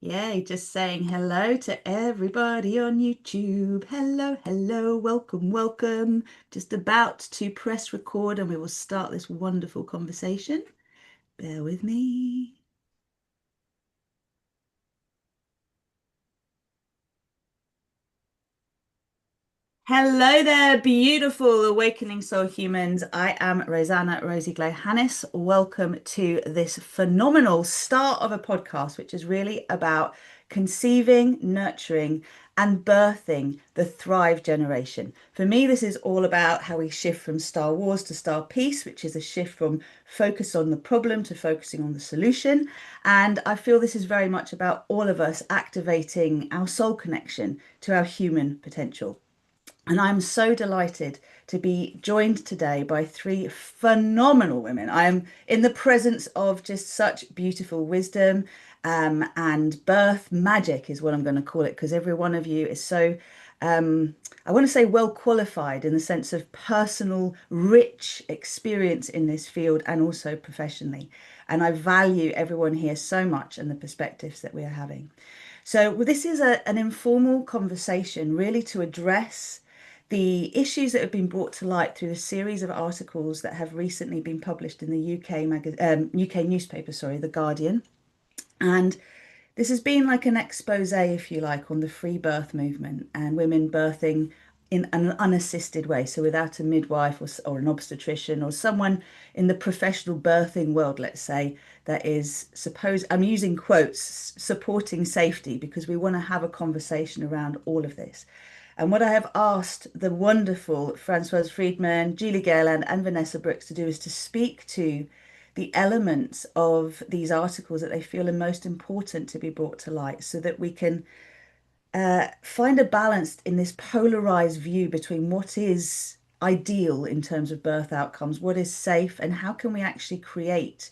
Yay, just saying hello to everybody on YouTube. Hello, hello, welcome, welcome. Just about to press record and we will start this wonderful conversation. Bear with me. Hello there, beautiful awakening soul humans. I am Rosanna RozyGlow Hanness. Welcome to this phenomenal start of a podcast, which is really about conceiving, nurturing, and birthing the Thrive generation. For me, this is all about how we shift from Star Wars to Star Peace, which is a shift from focus on the problem to focusing on the solution. And I feel this is very much about all of us activating our soul connection to our human potential. And I'm so delighted to be joined today by three phenomenal women. I am in the presence of just such beautiful wisdom, and birth magic is what I'm going to call it, because every one of you is so, I want to say, well qualified in the sense of personal, rich experience in this field and also professionally. And I value everyone here so much and the perspectives that we are having. So, this is an informal conversation really to address the issues that have been brought to light through the series of articles that have recently been published in the UK newspaper, sorry, The Guardian. And this has been like an expose, if you like, on the free birth movement and women birthing in an unassisted way. So without a midwife or an obstetrician or someone in the professional birthing world, let's say, that is supposed, I'm using quotes, supporting safety, because we want to have a conversation around all of this. And what I have asked the wonderful Francoise Friedman, Julie Gayland, and Vanessa Brooks to do is to speak to the elements of these articles that they feel are most important to be brought to light so that we can find a balance in this polarized view between what is ideal in terms of birth outcomes, what is safe, and how can we actually create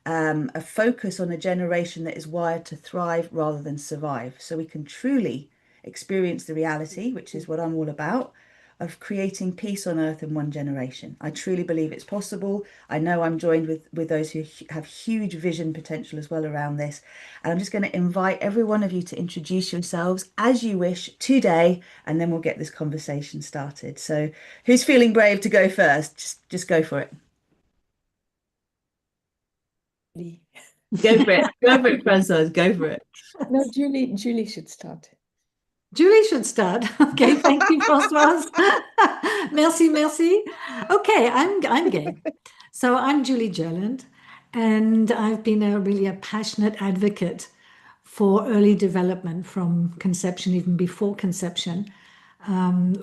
a focus on a generation that is wired to thrive rather than survive, so we can truly experience the reality, which is what I'm all about, of creating peace on earth in one generation. I truly believe it's possible. I know I'm joined with those who have huge vision potential as well around this. And I'm just going to invite every one of you to introduce yourselves as you wish today, and then we'll get this conversation started. So who's feeling brave to go first? Just go for it. Go for it. Go for it, Francoise. Go for it. No, Julie should start. Julie should start. Okay, thank you, Françoise. Merci, merci. Okay, I'm game. So I'm Julie Gerland, and I've been really a passionate advocate for early development from conception, even before conception,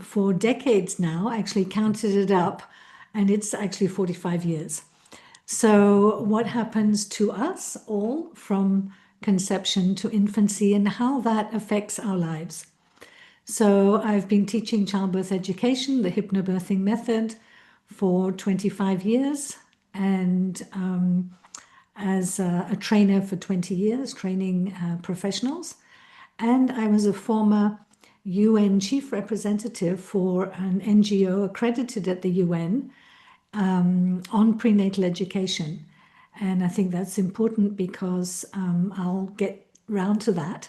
for decades now. I actually counted it up, and it's actually 45 years. So what happens to us all from conception to infancy and how that affects our lives. So I've been teaching childbirth education, the hypnobirthing method, for 25 years, and as a trainer for 20 years, training professionals. And I was a former UN chief representative for an NGO accredited at the UN on prenatal education. And I think that's important because I'll get round to that.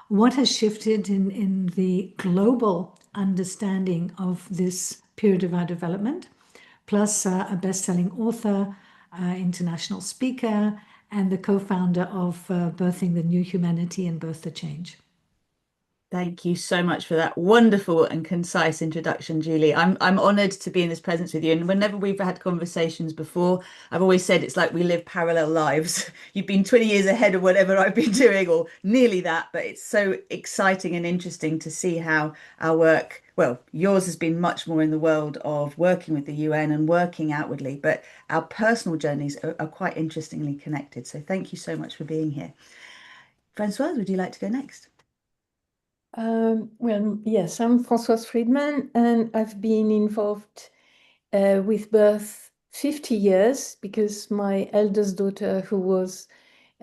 What has shifted in the global understanding of this period of our development, plus a best-selling author, international speaker, and the co-founder of Birthing the New Humanity and Birth the Change. Thank you so much for that wonderful and concise introduction, Julie. I'm honoured to be in this presence with you. And whenever we've had conversations before, I've always said it's like we live parallel lives. You've been 20 years ahead of whatever I've been doing, or nearly that. But it's so exciting and interesting to see how our work, well, yours has been much more in the world of working with the UN and working outwardly, but our personal journeys are quite interestingly connected. So thank you so much for being here. Francoise, would you like to go next? Well, yes, I'm Françoise Friedman, and I've been involved with birth 50 years because my eldest daughter, who was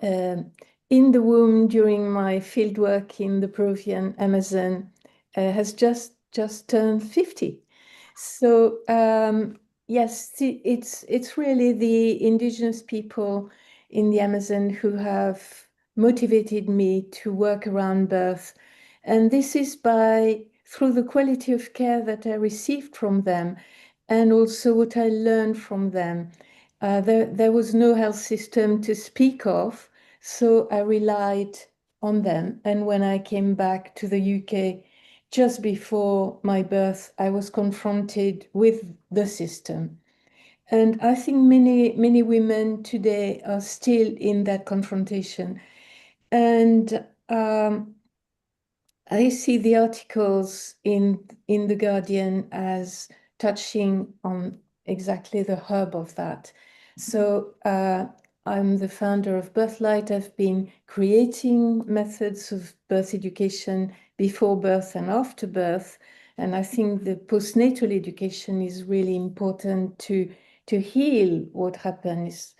in the womb during my fieldwork in the Peruvian Amazon, has just turned 50. So yes, it's really the indigenous people in the Amazon who have motivated me to work around birth. And this is through the quality of care that I received from them and also what I learned from them. There was no health system to speak of, so I relied on them. And when I came back to the UK just before my birth, I was confronted with the system. And I think many women today are still in that confrontation. And I see the articles in The Guardian as touching on exactly the hub of that. So I'm the founder of Birthlight. I've been creating methods of birth education before birth and after birth. And I think the postnatal education is really important to heal what happens.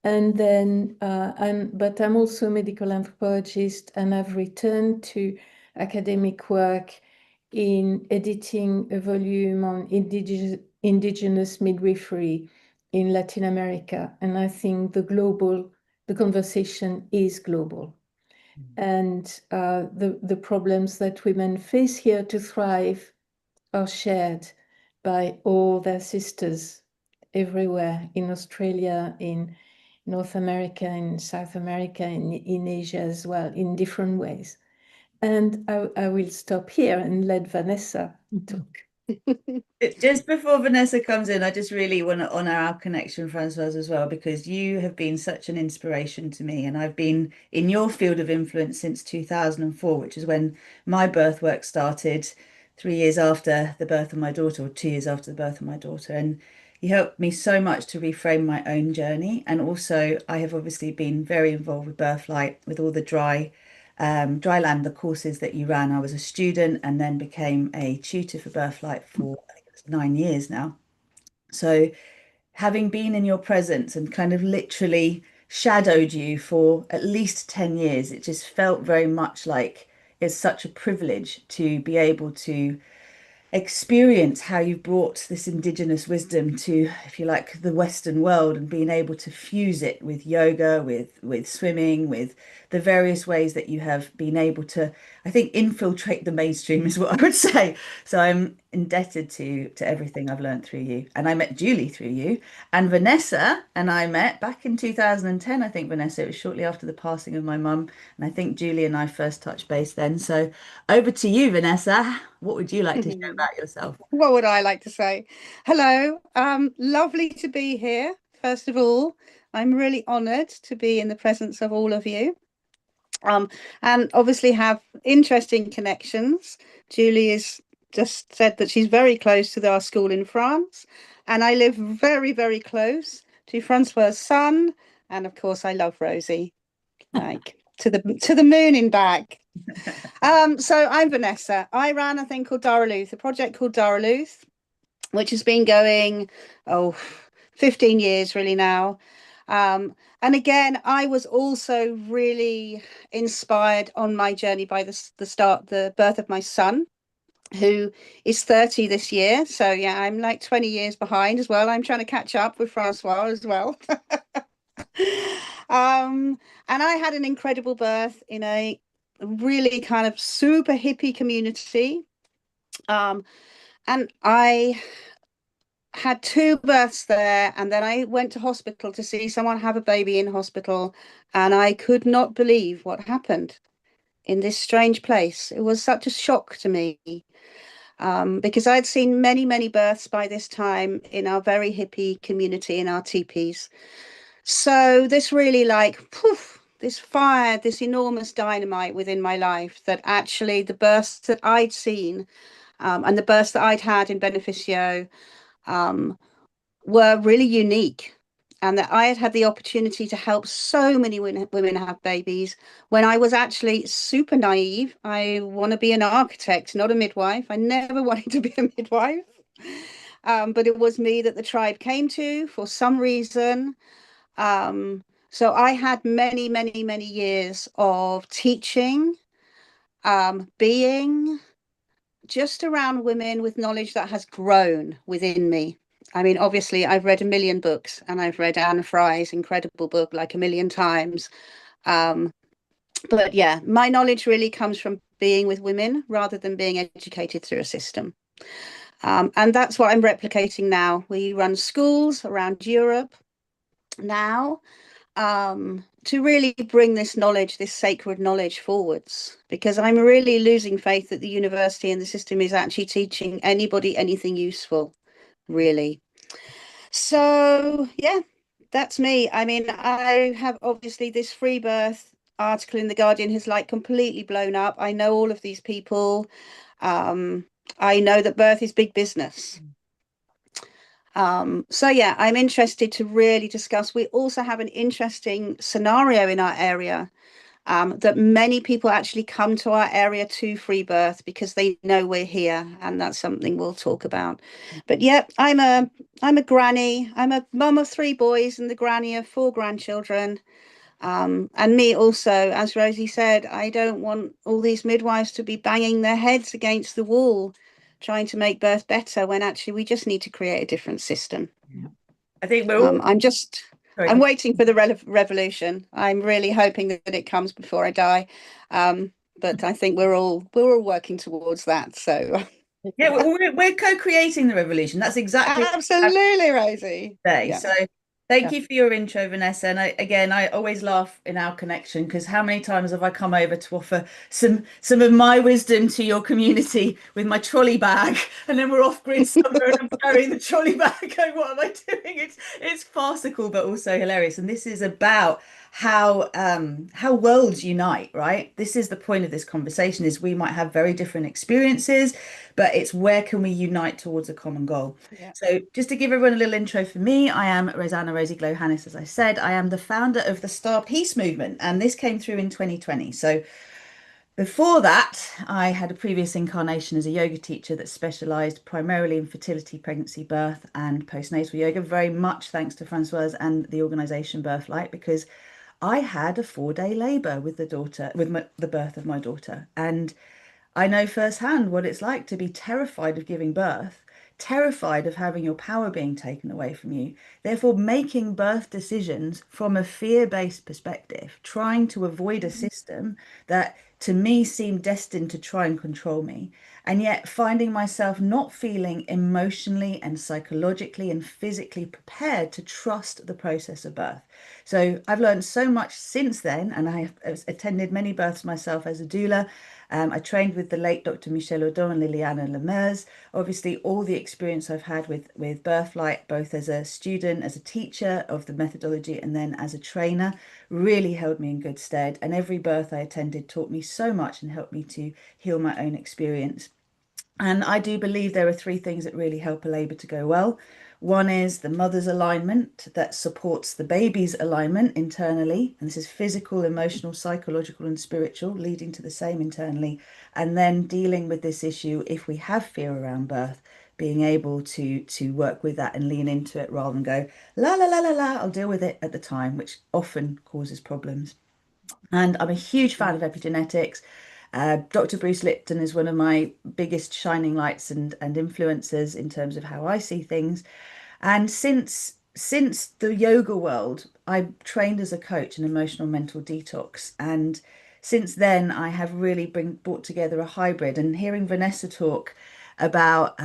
And then, I'm also a medical anthropologist, and I've returned to academic work in editing a volume on indigenous midwifery in Latin America. And I think the conversation is global. And the problems that women face here to thrive are shared by all their sisters everywhere in Australia, in North America, in South America, in Asia as well, in different ways. And I will stop here and let Vanessa talk. Just before Vanessa comes in, I just really want to honor our connection, Francoise, as well, because you have been such an inspiration to me. And I've been in your field of influence since 2004, which is when my birth work started, 3 years after the birth of my daughter, or 2 years after the birth of my daughter. And you helped me so much to reframe my own journey. And also, I have obviously been very involved with Birthlight, with all the dryland, the courses that you ran. I was a student and then became a tutor for Birthlight for, I think it was 9 years now. So having been in your presence and kind of literally shadowed you for at least 10 years, it just felt very much like it's such a privilege to be able to experience how you've brought this indigenous wisdom to, if you like, the Western world, and being able to fuse it with yoga, with swimming, with the various ways that you have been able to, I think, infiltrate the mainstream is what I would say. So I'm indebted to everything I've learned through you. And I met Julie through you, and Vanessa and I met back in 2010. I think, Vanessa, it was shortly after the passing of my mum, and I think Julie and I first touched base then. So over to you, Vanessa. What would you like to share about yourself? What would I like to say? Hello, lovely to be here. First of all, I'm really honoured to be in the presence of all of you, and obviously have interesting connections. Julie has just said that she's very close to our school in France, and I live very, very close to Francois' son, and of course, I love Rosie, like to the moon and back. So I'm Vanessa. I ran a thing called Daraluth, a project called Daraluth, which has been going, 15 years really now. And again, I was also really inspired on my journey by the birth of my son, who is 30 this year. So yeah, I'm like 20 years behind as well. I'm trying to catch up with Francois as well. And I had an incredible birth in a really kind of super hippie community. And I had two births there, and then I went to hospital to see someone have a baby in hospital, and I could not believe what happened in this strange place. It was such a shock to me, because I'd seen many, many births by this time in our very hippie community, in our teepees. So this really like, poof, this fired this enormous dynamite within my life, that actually the births that I'd seen, and the births that I'd had in Beneficio, were really unique, and that I had had the opportunity to help so many women have babies when I was actually super naive. I want to be an architect, not a midwife. I never wanted to be a midwife. But it was me that the tribe came to for some reason. So I had many, many, many years of teaching, being just around women with knowledge that has grown within me. I mean, obviously, I've read a million books, and I've read Anne Fry's incredible book like a million times. But yeah, my knowledge really comes from being with women rather than being educated through a system. And that's what I'm replicating now. We run schools around Europe now, to really bring this knowledge, this sacred knowledge forwards, because I'm really losing faith that the university and the system is actually teaching anybody anything useful, really. So, yeah, that's me. I mean, I have obviously this free birth article in The Guardian has like completely blown up. I know all of these people. Um, I know that birth is big business. So yeah, I'm interested to really discuss. We also have an interesting scenario in our area, that many people actually come to our area to free birth because they know we're here, and that's something we'll talk about. But yeah, I'm a granny. I'm a mum of 3 boys and the granny of 4 grandchildren. And me also, as Rosie said, I don't want all these midwives to be banging their heads against the wall trying to make birth better when actually we just need to create a different system. I think we're all I'm waiting for the revolution. I'm really hoping that it comes before I die. But I think we're all working towards that. So yeah, we're co-creating the revolution. That's exactly absolutely, Rosie. today. Yeah. So thank Yeah. you for your intro, Vanessa. And I always laugh in our connection because how many times have I come over to offer some of my wisdom to your community with my trolley bag, and then we're off grid somewhere and I'm carrying the trolley bag going, what am I doing? It's farcical but also hilarious. And this is about how worlds unite, right? This is the point of this conversation, is we might have very different experiences, but it's where can we unite towards a common goal. Yeah. So just to give everyone a little intro for me, I am Rosanna RozyGlow Hanness, as I said. I am the founder of the Star Peace Movement, and this came through in 2020. So before that, I had a previous incarnation as a yoga teacher that specialized primarily in fertility, pregnancy, birth, and postnatal yoga, very much thanks to Francoise and the organization Birthlight, because I had a 4-day labor with the birth of my daughter. And I know firsthand what it's like to be terrified of giving birth, terrified of having your power being taken away from you, therefore making birth decisions from a fear-based perspective, trying to avoid a system that to me seemed destined to try and control me, and yet finding myself not feeling emotionally and psychologically and physically prepared to trust the process of birth. So I've learned so much since then, and I have attended many births myself as a doula. I trained with the late Dr. Michel Audin and Liliana Lemers. Obviously, all the experience I've had with Birthlight, both as a student, as a teacher of the methodology, and then as a trainer, really held me in good stead. And every birth I attended taught me so much and helped me to heal my own experience. And I do believe there are 3 things that really help a labour to go well. One is the mother's alignment that supports the baby's alignment internally. And this is physical, emotional, psychological, and spiritual, leading to the same internally. And then dealing with this issue, if we have fear around birth, being able to work with that and lean into it rather than go, la, la, la, la, la, I'll deal with it at the time, which often causes problems. And I'm a huge fan of epigenetics. Dr. Bruce Lipton is one of my biggest shining lights and influencers in terms of how I see things. And since the yoga world, I trained as a coach in emotional mental detox. And since then, I have really brought together a hybrid. And hearing Vanessa talk about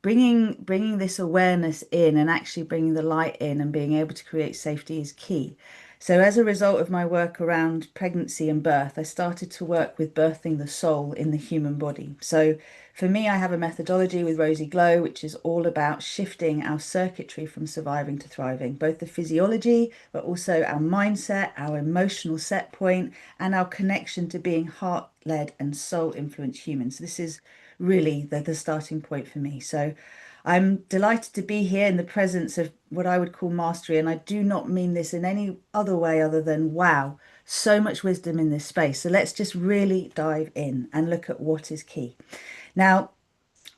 bringing this awareness in and actually bringing the light in and being able to create safety is key. So as a result of my work around pregnancy and birth, I started to work with birthing the soul in the human body. So for me, I have a methodology with RozyGlow, which is all about shifting our circuitry from surviving to thriving, both the physiology, but also our mindset, our emotional set point, and our connection to being heart-led and soul-influenced humans. This is really the starting point for me. So I'm delighted to be here in the presence of what I would call mastery. And I do not mean this in any other way other than, wow, so much wisdom in this space. So let's just really dive in and look at what is key. Now,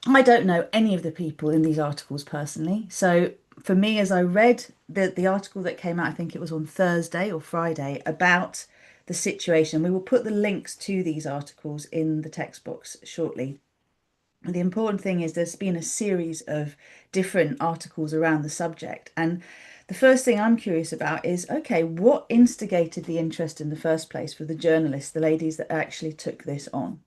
I don't know any of the people in these articles personally. So for me, as I read the article that came out, I think it was on Thursday or Friday, about the situation, we will put the links to these articles in the text box shortly. The important thing is there's been a series of different articles around the subject, and the first thing I'm curious about is, okay, what instigated the interest in the first place for the journalists, the ladies that actually took this on?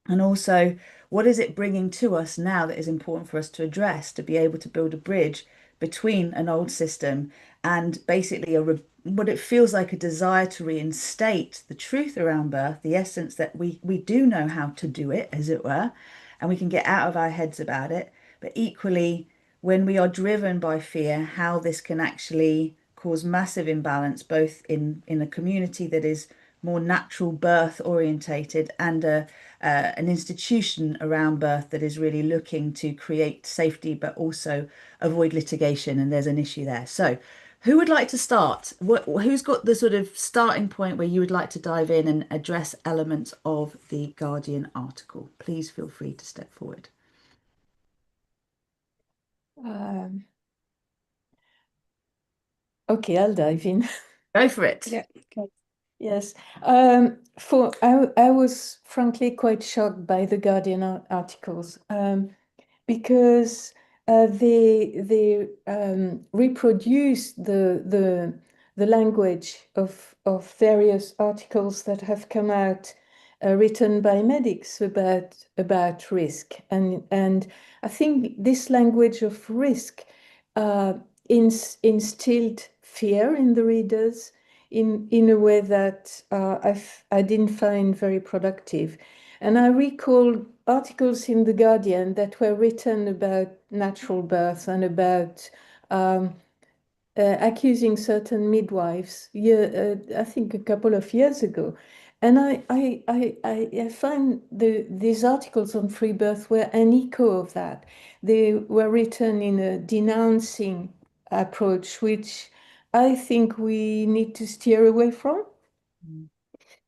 And also, what is it bringing to us now that is important for us to address to be able to build a bridge between an old system and basically what it feels like a desire to reinstate the truth around birth, the essence that we do know how to do it, as it were, and we can get out of our heads about it. But equally, when we are driven by fear, how this can actually cause massive imbalance, both in a community that is more natural birth orientated and an institution around birth that is really looking to create safety but also avoid litigation. And there's an issue there. So, who would like to start? Who's got the sort of starting point where you would like to dive in and address elements of the Guardian article? Please feel free to step forward. Okay, I'll dive in. Go for it. Yeah. Okay. Yes. I was frankly quite shocked by the Guardian articles, because they reproduce the language of various articles that have come out, written by medics about risk, and I think this language of risk instilled fear in the readers in a way that I didn't find very productive. And I recall articles in The Guardian that were written about natural birth and about accusing certain midwives, I think a couple of years ago. And I find these articles on free birth were an echo of that. They were written in a denouncing approach, which I think we need to steer away from.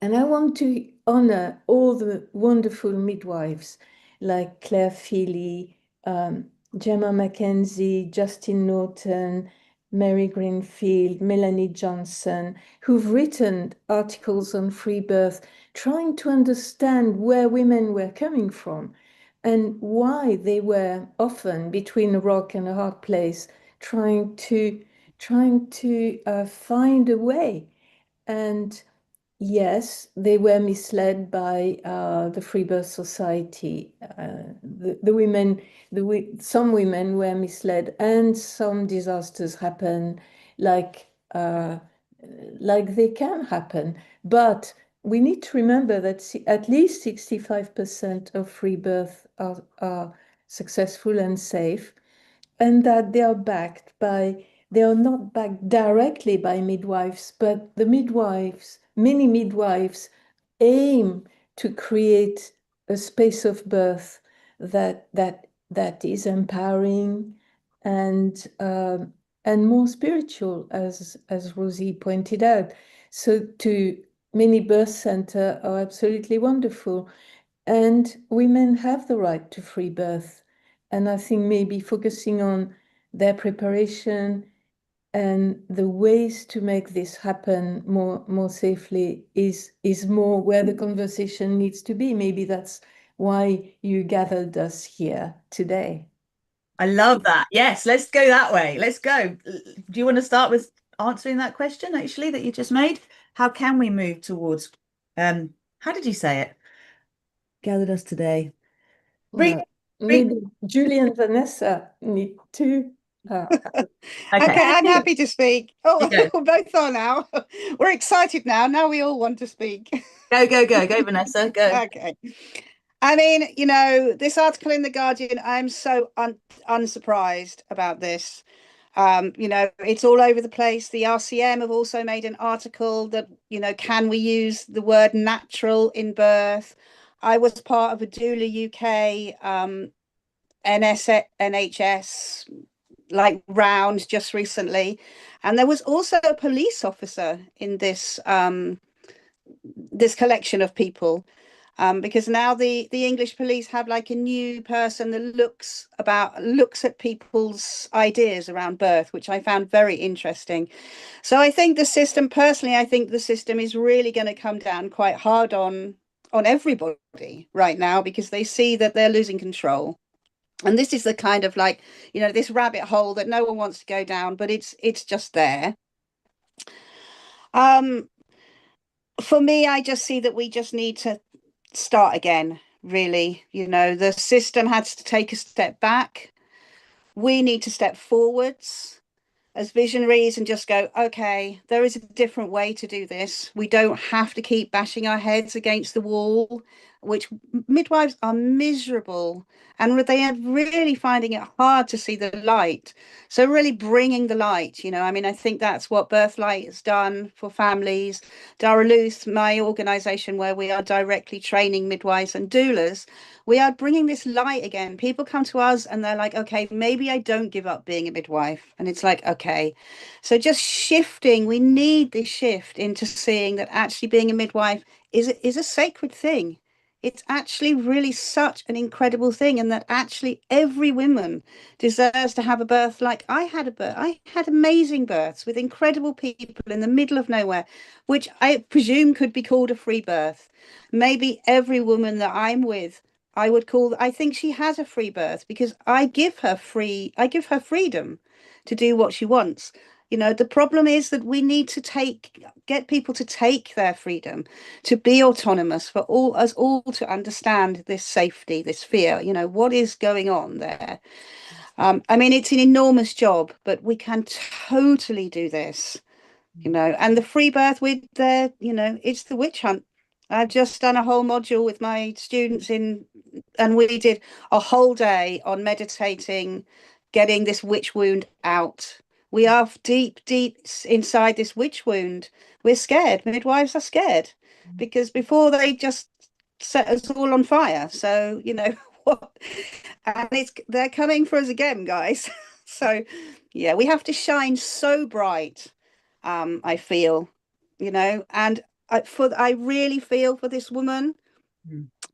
And I want to honor all the wonderful midwives like Claire Feely, Gemma Mackenzie, Justin Norton, Mary Greenfield, Melanie Johnson, who've written articles on free birth, trying to understand where women were coming from and why they were often between a rock and a hard place, trying to find a way. And yes, they were misled by the Free Birth Society. Some women were misled, and some disasters happen, like they can happen. But we need to remember that at least 65% of free birth are successful and safe, and that they are not backed directly by midwives, but many midwives aim to create a space of birth that is empowering and more spiritual, as Rosie pointed out. So many birth centers are absolutely wonderful, and women have the right to free birth. And I think maybe focusing on their preparation and the ways to make this happen more safely is more where the conversation needs to be. Maybe that's why you gathered us here today. I love that. Yes, let's go that way. Let's go. Do you want to start with answering that question actually that you just made? How can we move towards how did you say it? Gathered us today. Bring, bring Maybe Julie and Vanessa need to. okay. Okay, I'm you. happy to speak. Oh, You go. we're both are now. We're excited now. Now we all want to speak. Go, Vanessa, go. Okay. I mean, this article in The Guardian, I'm so unsurprised about this. It's all over the place. The RCM have also made an article that, can we use the word natural in birth? I was part of a doula UK NHS like round just recently, and there was also a police officer in this collection of people. Because now the English police have like a new person that looks at people's ideas around birth, which I found very interesting. So I think the system, personally, I think the system is really going to come down quite hard on everybody right now because they see that they're losing control. And this is the kind of like, this rabbit hole that no one wants to go down, but it's just there. For me, I just see that we just need to start again, really. The system has to take a step back. We need to step forwards as visionaries and just go, okay, there is a different way to do this. We don't have to keep bashing our heads against the wall, which midwives are miserable and they are really finding it hard to see the light. So really bringing the light, I mean, I think that's what Birthlight has done for families. Daraluth, my organization where we are directly training midwives and doulas, we are bringing this light again. People come to us and they're like, okay, maybe I don't give up being a midwife. And it's like, okay. So just shifting, we need this shift into seeing that actually being a midwife is a sacred thing. It's actually really such an incredible thing, and that actually every woman deserves to have a birth like I had a birth. I had amazing births with incredible people in the middle of nowhere, which I presume could be called a free birth. Maybe every woman that I'm with, I think she has a free birth because I give her freedom to do what she wants. The problem is that we need to get people to take their freedom, to be autonomous, for us all to understand this safety, this fear, what is going on there. I mean, it's an enormous job, but we can totally do this, and the free birth with it's the witch hunt. I've just done a whole module with my students and we did a whole day on meditating, getting this witch wound out. We are deep, deep inside this witch wound. We're scared. Midwives are scared because before they just set us all on fire. So, what? And they're coming for us again, guys. So, yeah, we have to shine so bright. I feel, and I really feel for this woman.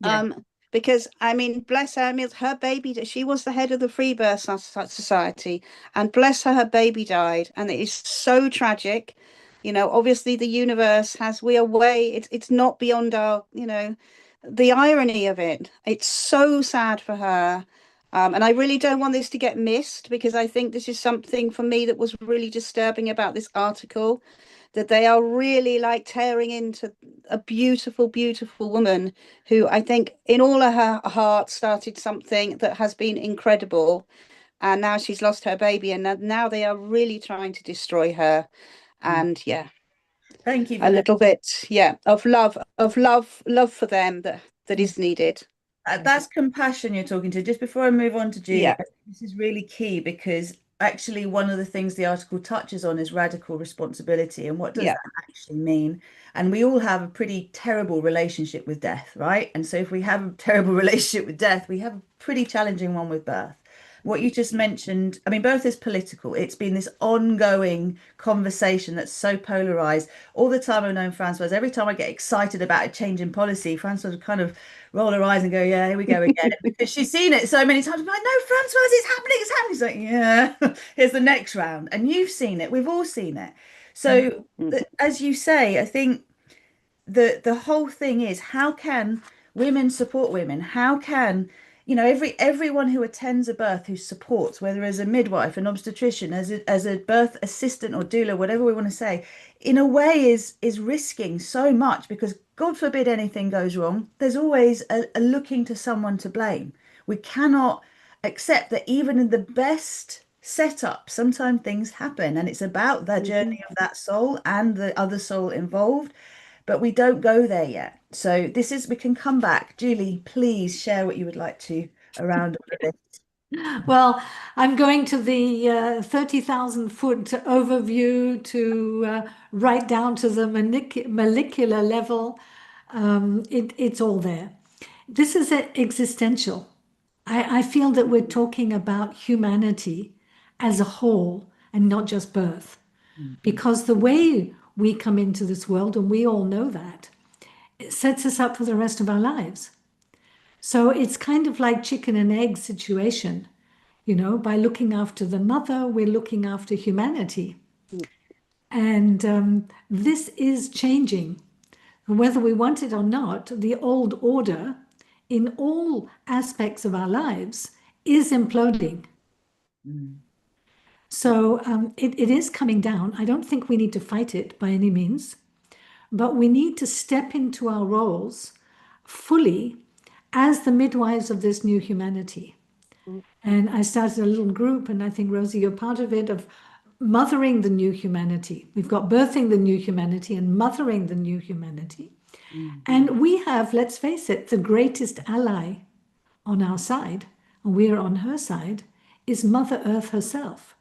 Yeah. Because I mean, bless her, I mean, her baby, she was the head of the Free Birth Society, and bless her, her baby died, and it is so tragic. Obviously the universe we are way, it's not beyond our, the irony of it. It's so sad for her. And I really don't want this to get missed because I think this is something for me that was really disturbing about this article, that they are really like tearing into a beautiful, beautiful woman who I think in all of her heart started something that has been incredible. And now she's lost her baby, and now they are really trying to destroy her. And yeah, Thank you for a that. little bit, yeah, of love for them that is needed. That's compassion you're talking to. Just before I move on to Julie, Yeah, I think this is really key because actually one of the things the article touches on is radical responsibility and what does yeah, that actually mean? And we all have a pretty terrible relationship with death, right? And so if we have a terrible relationship with death, we have a pretty challenging one with birth. What you just mentioned, I mean, birth is political. It's been this ongoing conversation that's so polarized. All the time I've known Francoise, every time I get excited about a change in policy, Francoise would kind of roll her eyes and go, yeah, here we go again. Because she's seen it so many times. I'm like, no, Francoise, it's happening, it's happening. She's like, yeah, here's the next round. And you've seen it, we've all seen it. So, as you say, I think the whole thing is how can women support women? How can everyone who attends a birth who supports, whether as a midwife, an obstetrician, as a birth assistant or doula, whatever we want to say, in a way is risking so much because God forbid anything goes wrong. There's always a looking to someone to blame. We cannot accept that even in the best setup, sometimes things happen, and it's about the journey of that soul and the other soul involved, but we don't go there yet. So we can come back. Julie, please share what you would like to around all of this. Well, I'm going to the 30,000 foot overview to right down to the molecular level. It's all there. This is existential. I feel that we're talking about humanity as a whole and not just birth. Because the way we come into this world, and we all know that, it sets us up for the rest of our lives. So it's kind of like chicken and egg situation. By looking after the mother, we're looking after humanity. And this is changing. Whether we want it or not, the old order in all aspects of our lives is imploding. Mm. So it is coming down. I don't think we need to fight it by any means, but we need to step into our roles fully as the midwives of this new humanity. And I started a little group, and I think, Rosie, you're part of it, of mothering the new humanity. We've got birthing the new humanity and mothering the new humanity. And we have, let's face it, the greatest ally on our side, and we're on her side, is Mother Earth herself.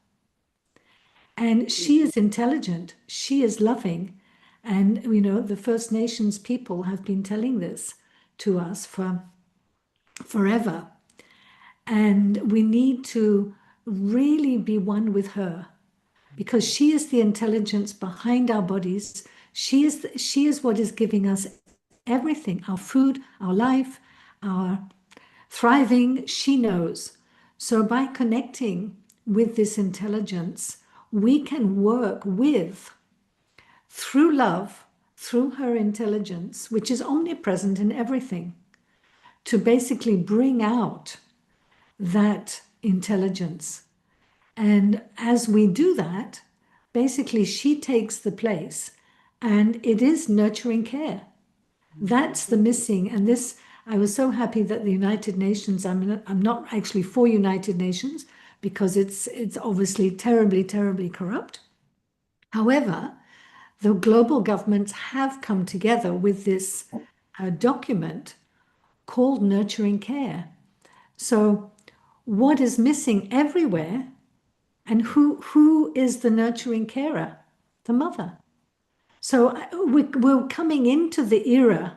And she is intelligent, she is loving. And, you know, the First Nations people have been telling this to us for forever. And we need to really be one with her, because she is the intelligence behind our bodies. She is what is giving us everything, our food, our life, our thriving. She knows. So by connecting with this intelligence, we can work with, through love, through her intelligence, which is omnipresent in everything, to basically bring out that intelligence. And as we do that, basically she takes the place, and it is nurturing care. That's the missing. And this, I was so happy that the United Nations, I'm not actually for United Nations, because it's obviously terribly, terribly corrupt. However, the global governments have come together with this document called Nurturing Care. So what is missing everywhere, and who is the nurturing carer? The mother. So we're coming into the era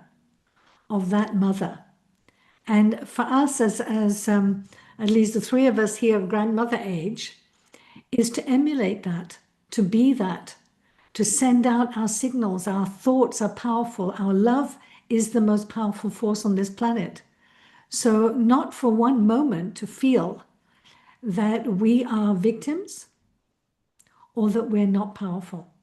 of that mother. And for us, as at least the three of us here of grandmother age, is to emulate that, to be that, to send out our signals. Our thoughts are powerful. Our love is the most powerful force on this planet. So not for one moment to feel that we are victims or that we're not powerful.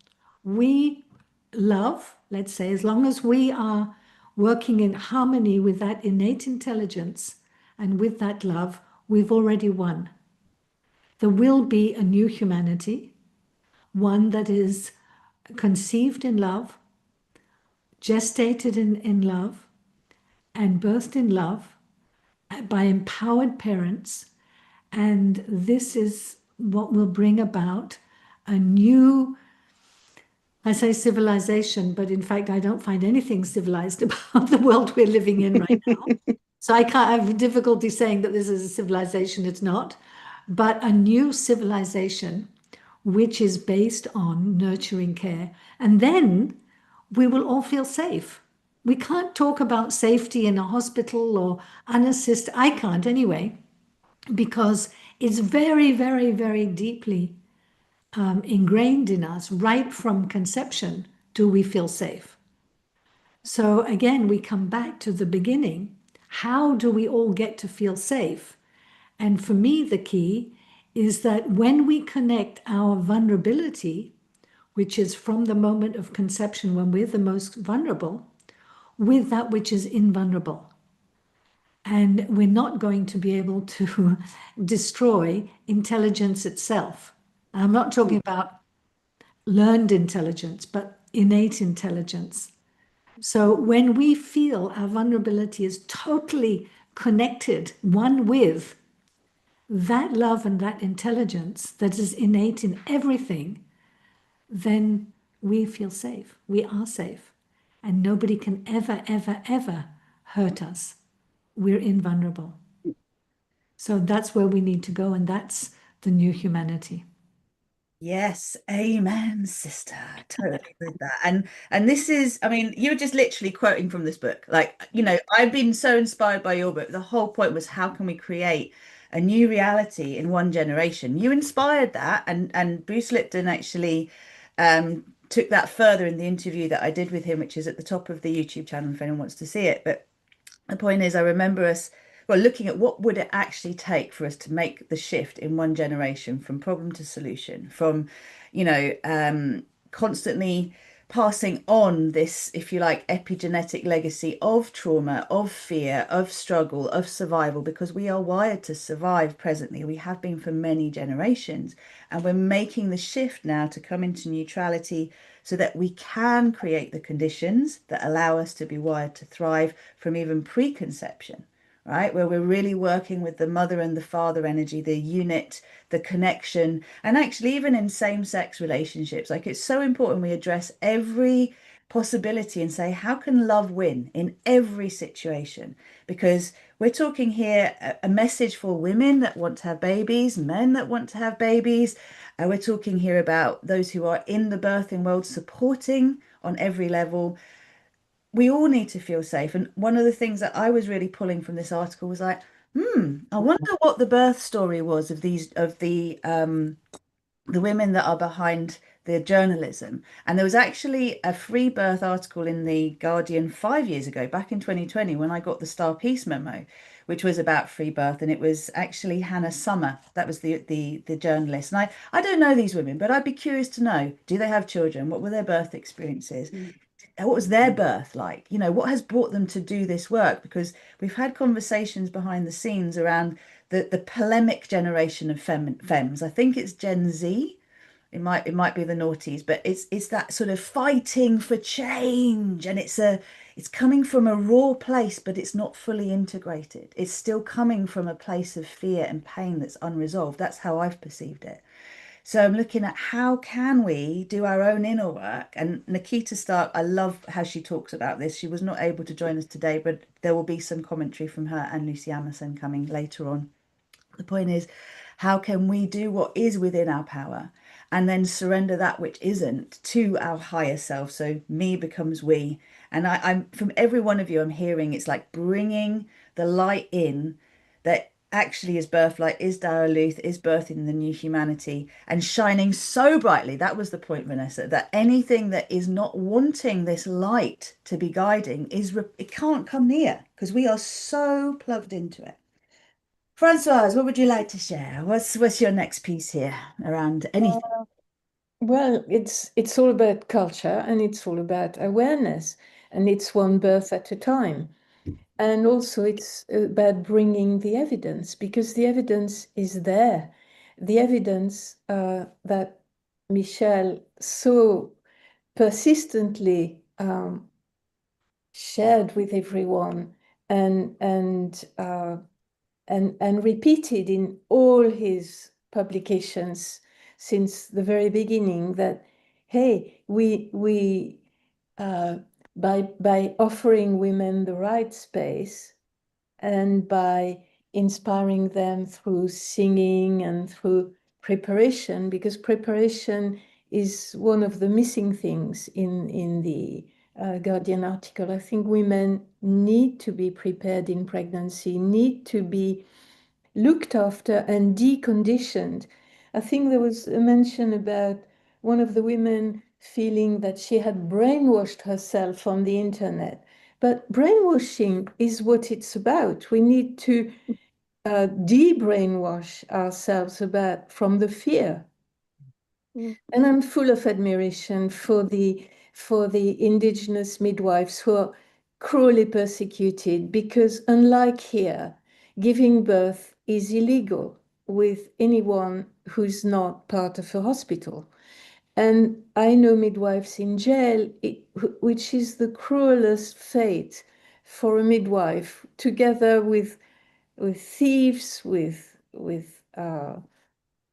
We love, let's say, as long as we are working in harmony with that innate intelligence and with that love, we've already won. There will be a new humanity, one that is conceived in love, gestated in love, and birthed in love by empowered parents. And this is what will bring about a new, I say civilization, but in fact, I don't find anything civilized about the world we're living in right now. So I have difficulty saying that this is a civilization. It's not, but a new civilization, which is based on nurturing care. And then we will all feel safe. We can't talk about safety in a hospital or unassisted. I can't anyway, because it's very, very, very deeply ingrained in us right from conception. Do we feel safe? So again, we come back to the beginning. How do we all get to feel safe? And for me, the key is that when we connect our vulnerability, which is from the moment of conception when we're the most vulnerable, with that which is invulnerable. And we're not going to be able to destroy intelligence itself. I'm not talking about learned intelligence, but innate intelligence. So when we feel our vulnerability is totally connected, one with that love and that intelligence that is innate in everything, then we feel safe. We are safe. And nobody can ever, ever, ever hurt us. We're invulnerable. So that's where we need to go, and that's the new humanity. Yes, amen, sister. Totally with that. And this is, I mean, you were just literally quoting from this book. Like, you know, I've been so inspired by your book. The whole point was, how can we create a new reality in one generation? You inspired that, and Bruce Lipton actually took that further in the interview that I did with him, which is at the top of the YouTube channel if anyone wants to see it. But the point is, I remember us, well, looking at what would it actually take for us to make the shift in one generation from problem to solution, from, you know, constantly passing on this, if you like, epigenetic legacy of trauma, of fear, of struggle, of survival, because we are wired to survive presently. We have been for many generations. And we're making the shift now to come into neutrality so that we can create the conditions that allow us to be wired to thrive from even preconception, right? Where we're really working with the mother and the father energy, the unit, the connection, and actually even in same-sex relationships. Like, it's so important we address every possibility and say, how can love win in every situation? Because we're talking here a message for women that want to have babies, men that want to have babies. We're talking here about those who are in the birthing world, supporting on every level. We all need to feel safe. And one of the things that I was really pulling from this article was like, I wonder what the birth story was of the women that are behind the journalism. And there was actually a free birth article in the Guardian 5 years ago, back in 2020, when I got the Star Peace memo, which was about free birth. And it was actually Hannah Summer, that was the journalist. And I don't know these women, but I'd be curious to know, do they have children? What were their birth experiences? What was their birth like? You know, what has brought them to do this work? Because we've had conversations behind the scenes around the polemic generation of femmes. I think it's Gen Z. It might be the noughties, but it's that sort of fighting for change, and it's coming from a raw place, but it's not fully integrated. It's still coming from a place of fear and pain that's unresolved. That's how I've perceived it. So I'm looking at how can we do our own inner work. And Nikita Stark, I love how she talks about this. She was not able to join us today, but there will be some commentary from her and Lucy Amerson coming later on. The point is, how can we do what is within our power and then surrender that which isn't to our higher self? So me becomes we. And I'm from every one of you, I'm hearing it's like bringing the light in that actually is birth light, is Daraluth, is birthing the new humanity and shining so brightly. That was the point, Vanessa, that anything that is not wanting this light to be guiding it can't come near because we are so plugged into it. Francoise, what would you like to share? What's your next piece here around anything? Well, it's all about culture and it's all about awareness, and it's one birth at a time. And also it's about bringing the evidence, because the evidence is there. The evidence that Michelle so persistently shared with everyone and repeated in all his publications since the very beginning, that hey, we by offering women the right space and by inspiring them through singing and through preparation, because preparation is one of the missing things in the Guardian article. I think women need to be prepared in pregnancy, need to be looked after and deconditioned. I think there was a mention about one of the women feeling that she had brainwashed herself on the internet. But brainwashing is what it's about. We need to de-brainwash ourselves from the fear. And I'm full of admiration for the indigenous midwives who are cruelly persecuted, because unlike here, giving birth is illegal with anyone who's not part of a hospital. And I know midwives in jail, which is the cruelest fate for a midwife, together with thieves, with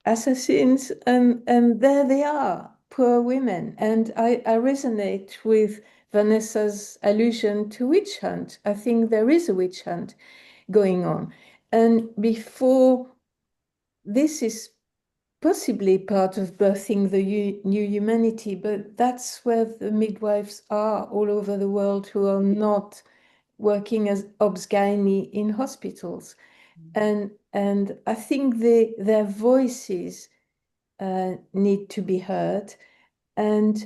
assassins, and there they are, poor women. And I resonate with Vanessa's allusion to witch hunt. I think there is a witch hunt going on. And before this is possibly part of birthing the new humanity, but that's where the midwives are all over the world who are not working as obs-gynae in hospitals. And I think their voices need to be heard. And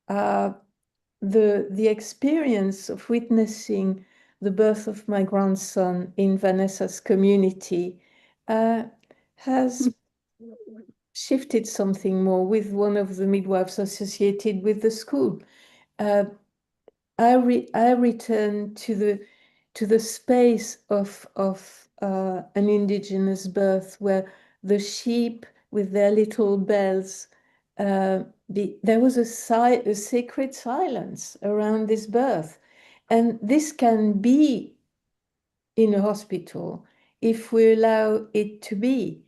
the experience of witnessing the birth of my grandson in Vanessa's community has shifted something more with one of the midwives associated with the school. I returned to the space of an indigenous birth where the sheep with their little bells, there was a sacred silence around this birth. And this can be in a hospital if we allow it to be.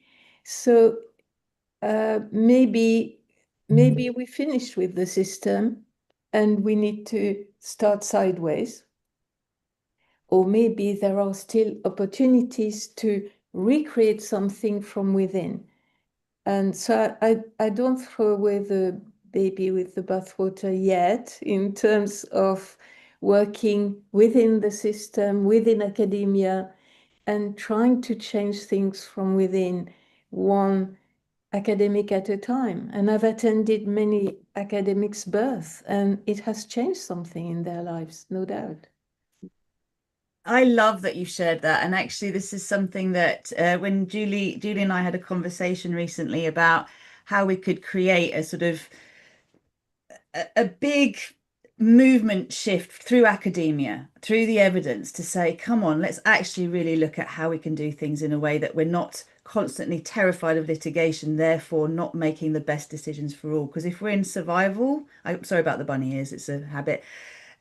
So maybe we finished with the system and we need to start sideways. Or maybe there are still opportunities to recreate something from within. And so I don't throw away the baby with the bathwater yet in terms of working within the system, within academia, and trying to change things from within, one academic at a time. And I've attended many academics' births, and it has changed something in their lives, no doubt. I love that you shared that. And actually, this is something that when Julie and I had a conversation recently about how we could create a sort of a big movement shift through academia, through the evidence to say, come on, let's actually really look at how we can do things in a way that we're not constantly terrified of litigation, therefore not making the best decisions for all. Because if we're in survival, I'm sorry about the bunny ears, it's a habit.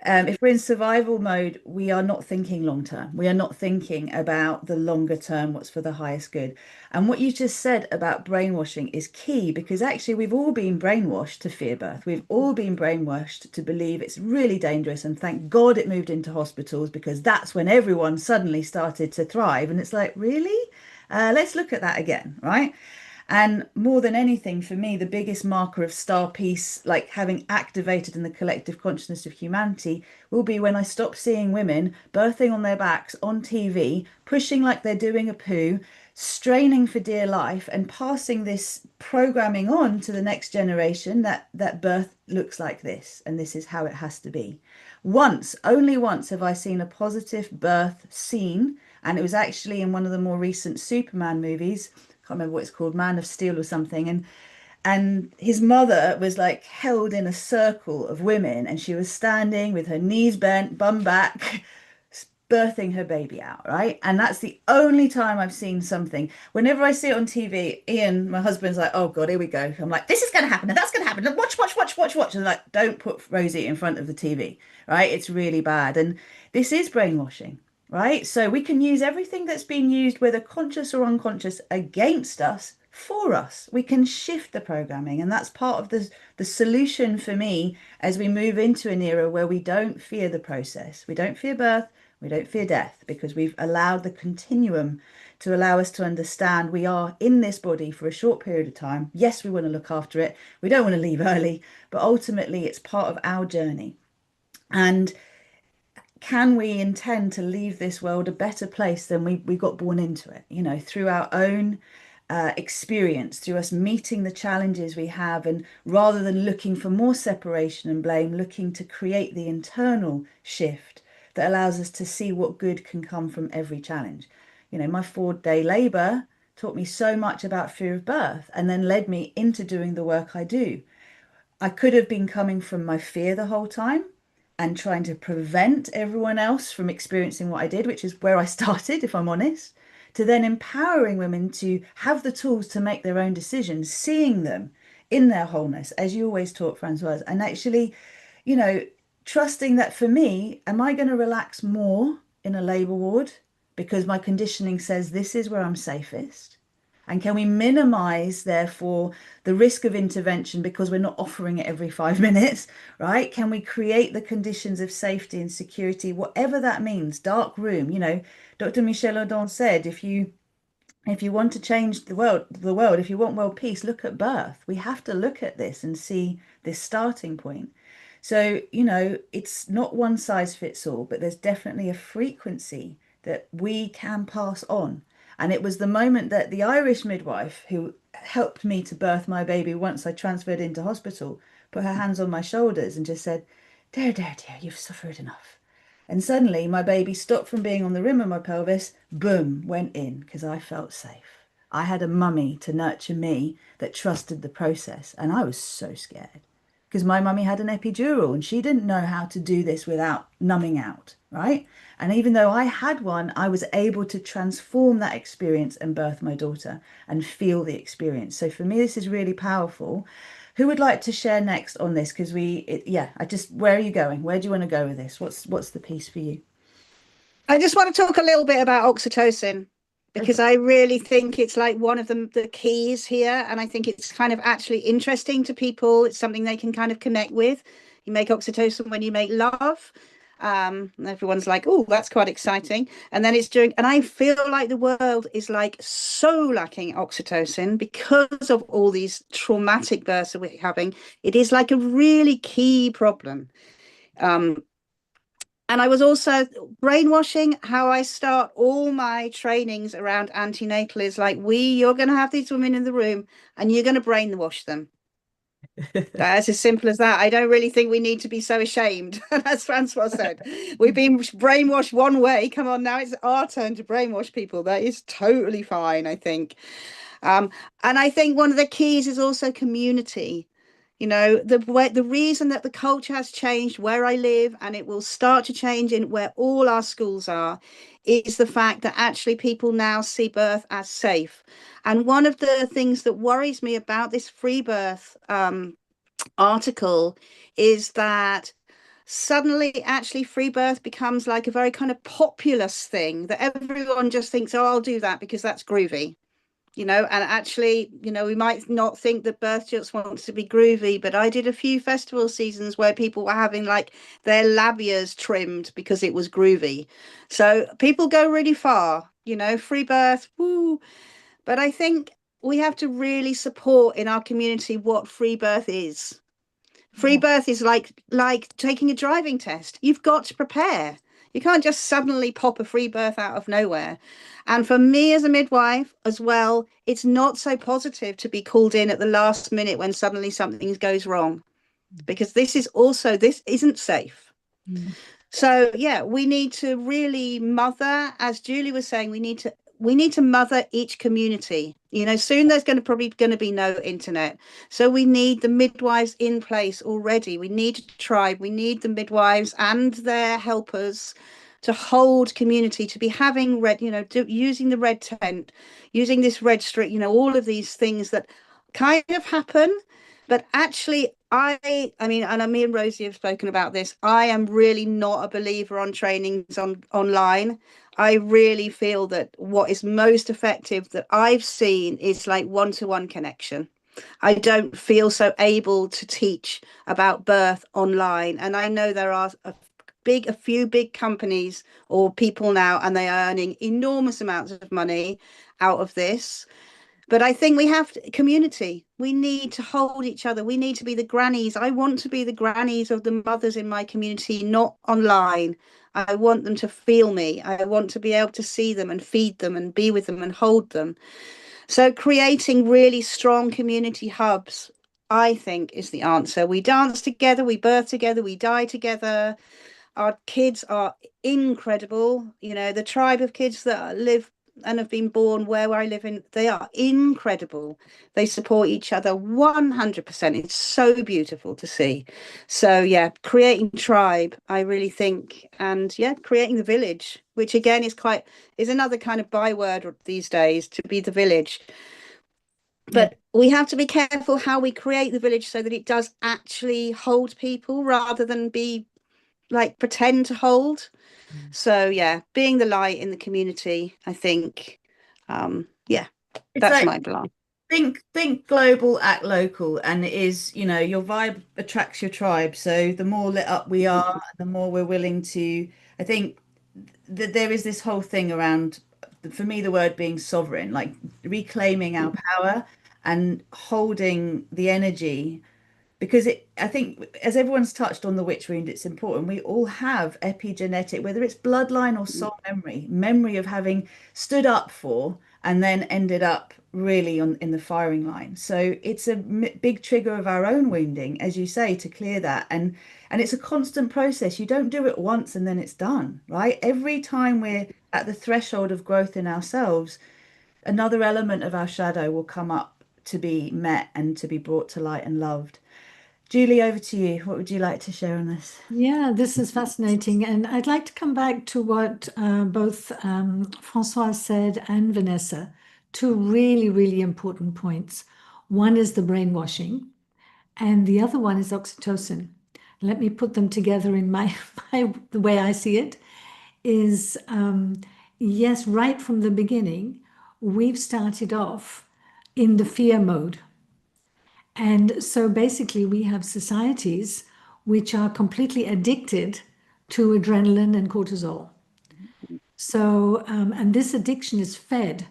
If we're in survival mode, we are not thinking long term. We are not thinking about the longer term, what's for the highest good. And what you just said about brainwashing is key because actually we've all been brainwashed to fear birth. We've all been brainwashed to believe it's really dangerous. And thank God it moved into hospitals because that's when everyone suddenly started to thrive. And it's like, really? Let's look at that again, right? And more than anything, for me, the biggest marker of star peace, like having activated in the collective consciousness of humanity, will be when I stop seeing women birthing on their backs on TV, pushing like they're doing a poo, straining for dear life, and passing this programming on to the next generation that birth looks like this, and this is how it has to be. Once, only once, have I seen a positive birth scene, and it was actually in one of the more recent Superman movies. Can't remember what it's called, Man of Steel or something. And his mother was like held in a circle of women and she was standing with her knees bent, bum back, birthing her baby out, right? And that's the only time I've seen something. Whenever I see it on TV, Ian, my husband's like, oh God, here we go. I'm like, this is going to happen and that's going to happen. And watch, watch, watch, watch, watch. And like, don't put Rosie in front of the TV, right? It's really bad. And this is brainwashing, right? So we can use everything that's been used, whether conscious or unconscious, against us for us. We can shift the programming, and that's part of the solution for me as we move into an era where we don't fear the process. We don't fear birth, we don't fear death, because we've allowed the continuum to allow us to understand we are in this body for a short period of time. Yes, we want to look after it. We don't want to leave early, but ultimately it's part of our journey. And can we intend to leave this world a better place than we got born into it, you know, through our own experience, through us meeting the challenges we have, and rather than looking for more separation and blame, looking to create the internal shift that allows us to see what good can come from every challenge. You know, my 4-day labor taught me so much about fear of birth and then led me into doing the work I do. I could have been coming from my fear the whole time and trying to prevent everyone else from experiencing what I did, which is where I started, if I'm honest, to then empowering women to have the tools to make their own decisions, seeing them in their wholeness, as you always taught, Francoise, and actually, you know, trusting that for me, am I going to relax more in a labour ward because my conditioning says this is where I'm safest? And can we minimize, therefore, the risk of intervention because we're not offering it every 5 minutes, right? Can we create the conditions of safety and security, whatever that means? Dark room, you know, Dr. Michel Odon said, if you want to change the world, if you want world peace, look at birth. We have to look at this and see this starting point. So, you know, it's not one size fits all, but there's definitely a frequency that we can pass on. And it was the moment that the Irish midwife who helped me to birth my baby once I transferred into hospital put her hands on my shoulders and just said, there, dear, you've suffered enough. And suddenly my baby stopped from being on the rim of my pelvis, boom, went in because I felt safe. I had a mummy to nurture me that trusted the process. And I was so scared because my mummy had an epidural and she didn't know how to do this without numbing out, right? And even though I had one, I was able to transform that experience and birth my daughter and feel the experience. So for me, this is really powerful. Who would like to share next on this? Because where are you going? Where do you want to go with this? What's the piece for you? I just want to talk a little bit about oxytocin because I really think it's like one of the keys here. And I think it's kind of actually interesting to people. It's something they can kind of connect with. You make oxytocin when you make love. And everyone's like, oh, that's quite exciting. And then and I feel like the world is like so lacking oxytocin because of all these traumatic births that we're having. It is like a really key problem. And I was also brainwashing. How I start all my trainings around antenatal is like, you're going to have these women in the room and you're going to brainwash them. That's as simple as that. I don't really think we need to be so ashamed. As Francois said, we've been brainwashed one way. Come on, now it's our turn to brainwash people. That is totally fine, I think. And I think one of the keys is also community. The reason that the culture has changed where I live, and it will start to change in where all our schools are, is the fact that actually people now see birth as safe. And one of the things that worries me about this free birth article is that suddenly actually free birth becomes like a very kind of populist thing that everyone just thinks, oh, I'll do that because that's groovy. And actually, we might not think that birth just wants to be groovy, but I did a few festival seasons where people were having like their labias trimmed because it was groovy. So people go really far, free birth, woo. But I think we have to really support in our community what free birth is. Free birth is like taking a driving test. You've got to prepare. You can't just suddenly pop a free birth out of nowhere. And for me as a midwife as well, it's not so positive to be called in at the last minute when suddenly something goes wrong, because this isn't safe. Mm. So yeah, we need to really mother, as Julie was saying, we need to mother each community. Soon there's probably going to be no internet. So we need the midwives in place already. We need a tribe. We need the midwives and their helpers to hold community, to be having using the red tent, using this red street, all of these things that kind of happen. But actually, I mean, and me and Rosie have spoken about this. I am really not a believer on trainings online. I really feel that what is most effective that I've seen is like one-to-one connection. I don't feel so able to teach about birth online. And I know there are a few big companies or people now, and they are earning enormous amounts of money out of this. But I think we have community. We need to hold each other. We need to be the grannies. I want to be the grannies of the mothers in my community, not online. I want them to feel me. I want to be able to see them and feed them and be with them and hold them. So creating really strong community hubs, I think, is the answer. We dance together, we birth together, we die together. Our kids are incredible. The tribe of kids that live and have been born where I live in, they are incredible. They support each other 100%. It's so beautiful to see. So yeah, creating tribe, I really think, and yeah, creating the village, which again is another kind of byword these days, to be the village. But we have to be careful how we create the village so that it does actually hold people rather than be like pretend to hold. So yeah, being the light in the community, I think, yeah, It's that's like my plan. think global, act local, and it is, your vibe attracts your tribe. So the more lit up we are, the more we're willing to. I think that there is this whole thing around, for me, the word being sovereign, like reclaiming our power and holding the energy because I think as everyone's touched on the witch wound, it's important. We all have epigenetic, whether it's bloodline or soul memory of having stood up for and then ended up really in the firing line. So it's a big trigger of our own wounding, as you say, to clear that. And it's a constant process. You don't do it once and then it's done, right? Every time we're at the threshold of growth in ourselves, another element of our shadow will come up to be met and to be brought to light and loved. Julie, over to you. What would you like to share on this? Yeah, this is fascinating. And I'd like to come back to what both Françoise said and Vanessa, two really, really important points. One is the brainwashing, and the other one is oxytocin. Let me put them together in the way I see it is yes, right from the beginning, we've started off in the fear mode. And so basically, we have societies which are completely addicted to adrenaline and cortisol. So, and this addiction is fed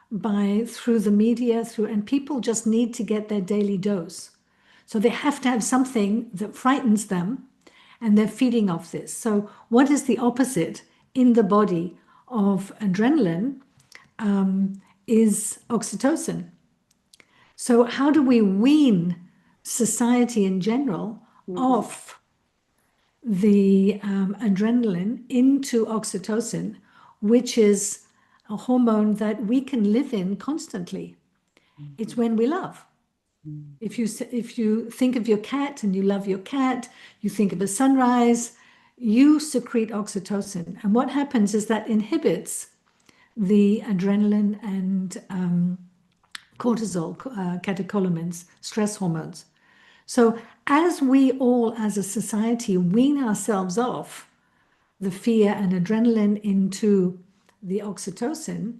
through the media, and people just need to get their daily dose. So they have to have something that frightens them, and they're feeding off this. So, what is the opposite in the body of adrenaline is oxytocin. So, how do we wean society in general off the adrenaline into oxytocin, which is a hormone that we can live in constantly? It's when we love. If you think of your cat and you love your cat, you think of a sunrise, you secrete oxytocin. And what happens is that inhibits the adrenaline and cortisol, catecholamines, stress hormones. So as we all as a society wean ourselves off the fear and adrenaline into the oxytocin,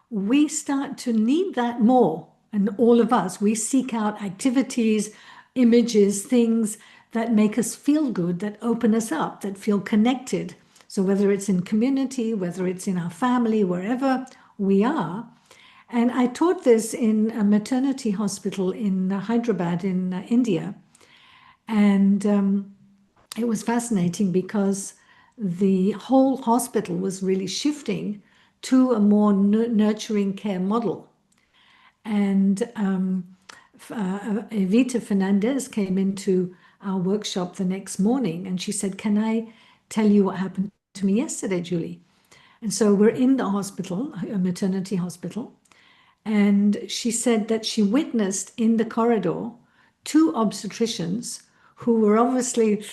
we start to need that more. And all of us, we seek out activities, images, things that make us feel good, that open us up, that feel connected. So whether it's in community, whether it's in our family, wherever we are. And I taught this in a maternity hospital in Hyderabad in India. And it was fascinating because the whole hospital was really shifting to a more nurturing care model. And Evita Fernandez came into our workshop the next morning and she said, "Can I tell you what happened to me yesterday, Julie?" And so we're in the hospital, a maternity hospital. And she said that she witnessed in the corridor two obstetricians who were obviously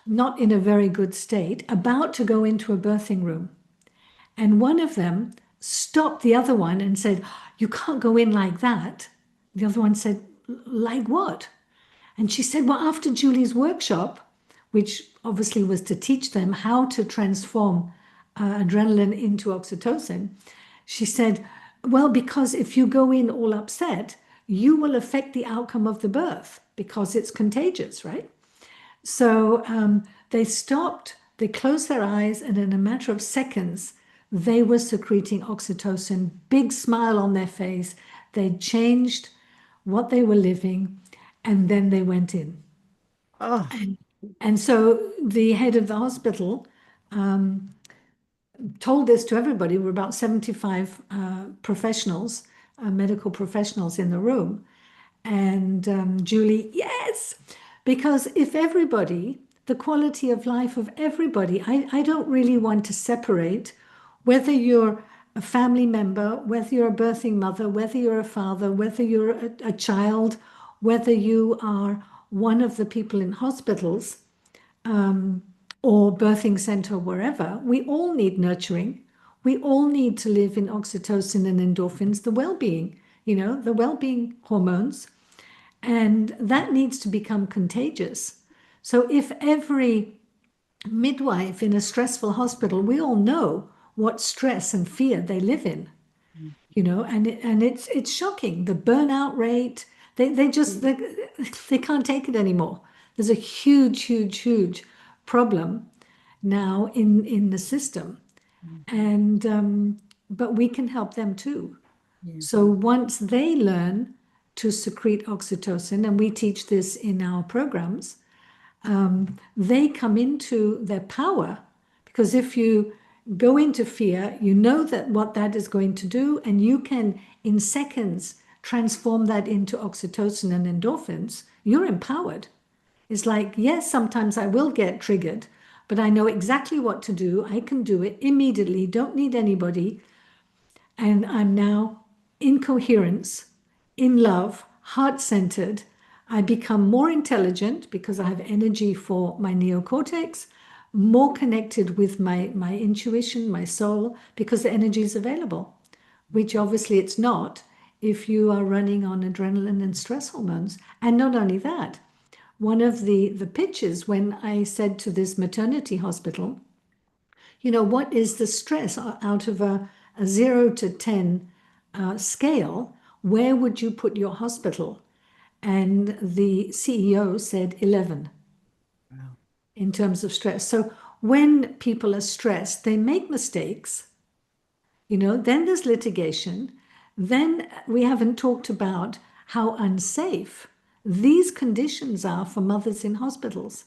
not in a very good state, about to go into a birthing room. And one of them stopped the other one and said, "You can't go in like that." The other one said, "Like what?" And she said, "Well, after Julie's workshop, which obviously was to teach them how to transform adrenaline into oxytocin, she said, well, because if you go in all upset, you will affect the outcome of the birth because it's contagious, right?" So they stopped, they closed their eyes, and in a matter of seconds, they were secreting oxytocin, big smile on their face. They changed what they were living, and then they went in. Oh, And so the head of the hospital told this to everybody. We're about 75 professionals, medical professionals in the room. And Julie, yes, because if everybody, the quality of life of everybody, I don't really want to separate whether you're a family member, whether you're a birthing mother, whether you're a father, whether you're a child, whether you are one of the people in hospitals or birthing center, wherever. We all need nurturing. We all need to live in oxytocin and endorphins, the well-being, the well-being hormones. And that needs to become contagious. So if every midwife in a stressful hospital, we all know what stress and fear they live in, and it's shocking. The burnout rate, they can't take it anymore. There's a huge problem now in the system, and but we can help them too. So once they learn to secrete oxytocin, and we teach this in our programs, they come into their power, because if you go into fear, you know that what that is going to do, and you can in seconds transform that into oxytocin and endorphins. You're empowered. It's like, yes, sometimes I will get triggered, but I know exactly what to do. I can do it immediately, don't need anybody. And I'm now in coherence, in love, heart-centered. I become more intelligent because I have energy for my neocortex, more connected with my intuition, my soul, because the energy is available, which obviously it's not if you are running on adrenaline and stress hormones. And not only that, one of the pitches when I said to this maternity hospital, what is the stress out of a 0 to 10 scale? Where would you put your hospital? And the CEO said 11 Wow. in terms of stress. So when people are stressed, they make mistakes, then there's litigation. Then we haven't talked about how unsafe these conditions are for mothers in hospitals.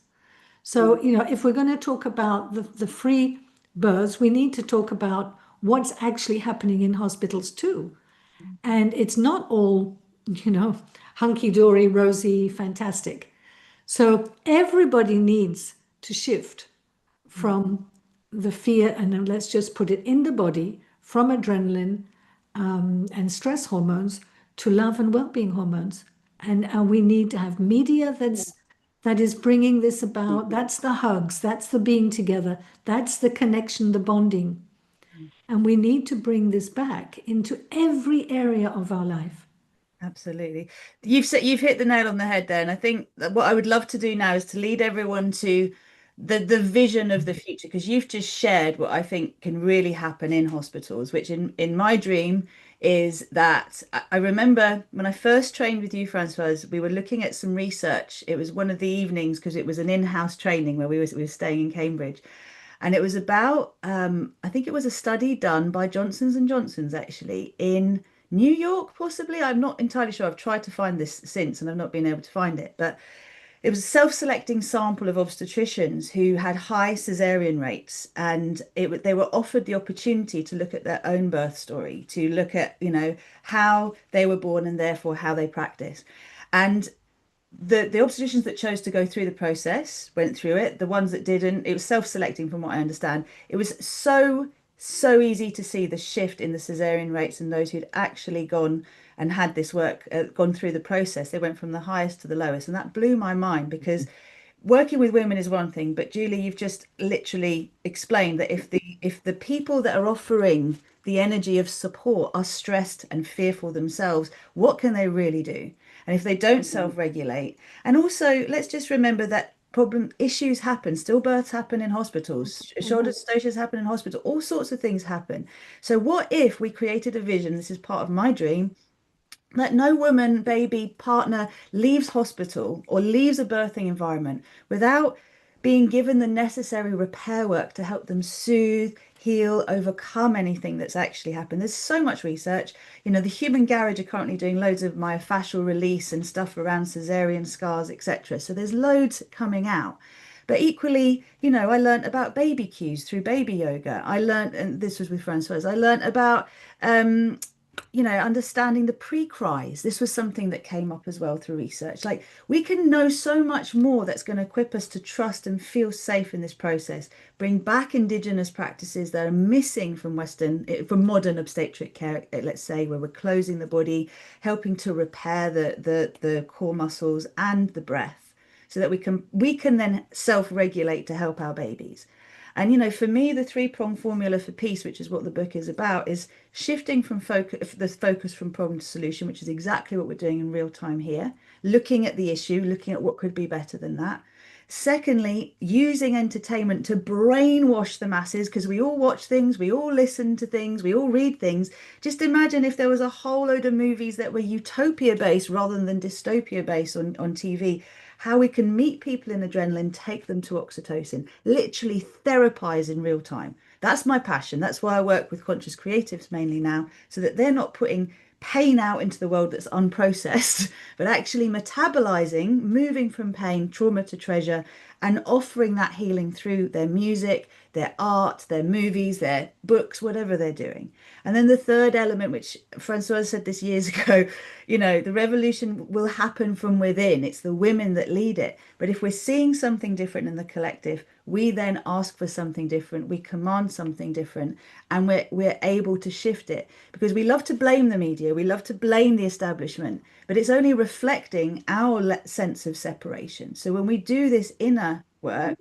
So, if we're going to talk about the free births, we need to talk about what's actually happening in hospitals too. And it's not all, hunky-dory, rosy, fantastic. So everybody needs to shift from the fear, and then let's just put it in the body, from adrenaline and stress hormones to love and well-being hormones. And we need to have media that is bringing this about. That's the hugs, that's the being together, that's the connection, the bonding. And we need to bring this back into every area of our life. Absolutely. You've hit the nail on the head there. And I think that what I would love to do now is to lead everyone to the vision of the future, because you've just shared what I think can really happen in hospitals, which in my dream is that I remember when I first trained with you, Francoise, we were looking at some research. It was one of the evenings because it was an in-house training where we were staying in Cambridge. And it was about, I think it was a study done by Johnson's and Johnson's actually in New York, possibly. I'm not entirely sure. I've tried to find this since and I've not been able to find it. But it was a self-selecting sample of obstetricians who had high cesarean rates, and they were offered the opportunity to look at their own birth story, to look at, how they were born and therefore how they practice. And the obstetricians that chose to go through the process went through it. The ones that didn't, it was self-selecting from what I understand. It was so easy to see the shift in the cesarean rates and those who'd actually gone and had this work, gone through the process. They went from the highest to the lowest, and that blew my mind because working with women is one thing, but Julie, you've just literally explained that if the people that are offering the energy of support are stressed and fearful themselves, what can they really do? And if they don't self-regulate, and also let's just remember that issues happen, stillbirths happen in hospitals, shoulder stocies happen in hospital, all sorts of things happen. So what if we created a vision, this is part of my dream, that no woman, baby, partner leaves hospital or leaves a birthing environment without being given the necessary repair work to help them soothe, heal, overcome anything that's actually happened. There's so much research. The Human Garage are currently doing loads of myofascial release and stuff around cesarean scars, etc. So there's loads coming out. But equally, I learned about baby cues through baby yoga. I learned, and this was with Francoise, I learned about understanding the pre-cries. This was something that came up as well through research. Like, we can know so much more that's going to equip us to trust and feel safe in this process, bring back indigenous practices that are missing from modern obstetric care, let's say, where we're closing the body, helping to repair the core muscles and the breath, so that we can then self-regulate to help our babies. And for me, the three-prong formula for peace, which is what the book is about, is shifting from focus from problem to solution, which is exactly what we're doing in real time here, looking at the issue, looking at what could be better than that. Secondly, using entertainment to brainwash the masses, because we all watch things, we all listen to things, we all read things. Just imagine if there was a whole load of movies that were utopia based rather than dystopia based on TV. How we can meet people in adrenaline, take them to oxytocin, literally therapize in real time. That's my passion. That's why I work with conscious creatives mainly now, so that they're not putting pain out into the world that's unprocessed, but actually metabolizing, moving from pain, trauma to treasure, and offering that healing through their music, their art, their movies, their books, whatever they're doing. And then the third element, which Francois said this years ago, the revolution will happen from within. It's the women that lead it. But if we're seeing something different in the collective, we then ask for something different, we command something different, and we're able to shift it. Because we love to blame the media, we love to blame the establishment, but it's only reflecting our sense of separation. So when we do this inner work,